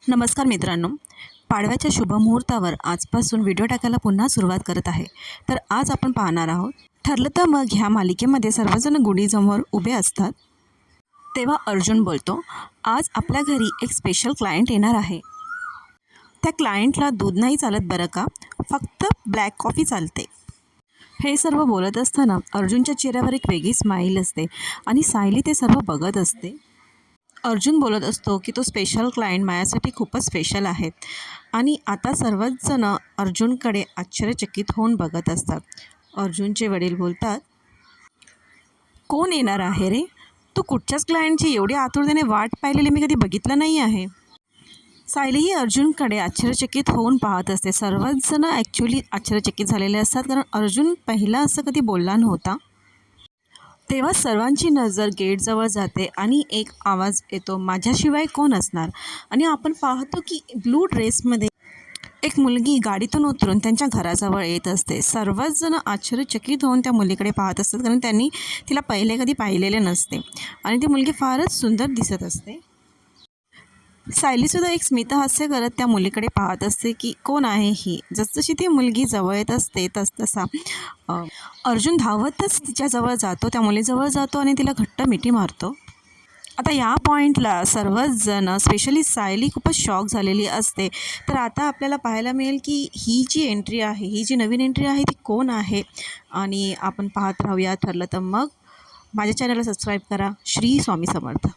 नमस्कार मित्रांनो, पाडव्याच्या शुभमुहूर्तावर आजपासून व्हिडिओ टाकायला पुन्हा सुरुवात करत आहे. तर आज आपण पाहणार आहोत ठरलं तर मग. ह्या मालिकेमध्ये सर्वजण गुढीसमोर उभे असतात तेव्हा अर्जुन बोलतो, आज आपल्या घरी एक स्पेशल क्लायंट येणार आहे. त्या क्लायंटला दूध नाही चालत बरं का, फक्त ब्लॅक कॉफी चालते. हे सर्व बोलत असताना अर्जुनच्या चेहऱ्यावर एक वेगळी स्माईल असते आणि सायली ते सर्व बघत असते. अर्जुन बोलत असतो की तो स्पेशल क्लायंट माझ्यासाठी खूपच स्पेशल आहेत. आणि आता सर्वच जण अर्जुनकडे आश्चर्यचकित होऊन बघत असतात. अर्जुनचे वडील बोलतात, कोण येणार आहे रे? तू कुठच्याच क्लायंटची एवढी आतुरतेने वाट पाहिलेली मी कधी बघितलं नाही आहे. सायलीही अर्जुनकडे आश्चर्यचकित होऊन पाहत असते. सर्वच जण ॲक्च्युली आश्चर्यचकित झालेले असतात, कारण अर्जुन पहिला असं कधी बोलला नव्हता. तेव्हा सर्वांची नजर गेटजवळ जाते आणि एक आवाज येतो, माझ्याशिवाय कोण असणार? आणि आपण पाहतो की ब्लू ड्रेसमध्ये एक मुलगी गाडीतून उतरून त्यांच्या घराजवळ येत असते. सर्वच जण आश्चर्यचकित होऊन त्या मुलीकडे पाहत असतात, कारण त्यांनी तिला पहिले कधी पाहिलेले नसते आणि ती मुलगी फारच सुंदर दिसत असते. सायलीसुद्धा एक स्मितहास्य करत त्या मुलीकडे पाहत असते की कोण आहे ही. जसजशी ती मुलगी जवळ येत असते तसतसा अर्जुन धावतच तिच्याजवळ जातो, त्या मुलीजवळ जातो आणि तिला घट्ट मिठी मारतो. आता या पॉईंटला सर्वच जण, स्पेशली सायली खूपच शॉक झालेली असते. तर आता आपल्याला पाहायला मिळेल की ही जी एंट्री आहे, ही जी नवीन एंट्री आहे ती कोण आहे. आणि आपण पाहत राहूया ठरलं तर मग. माझ्या चॅनलला सबस्क्राईब करा. श्री स्वामी समर्थ.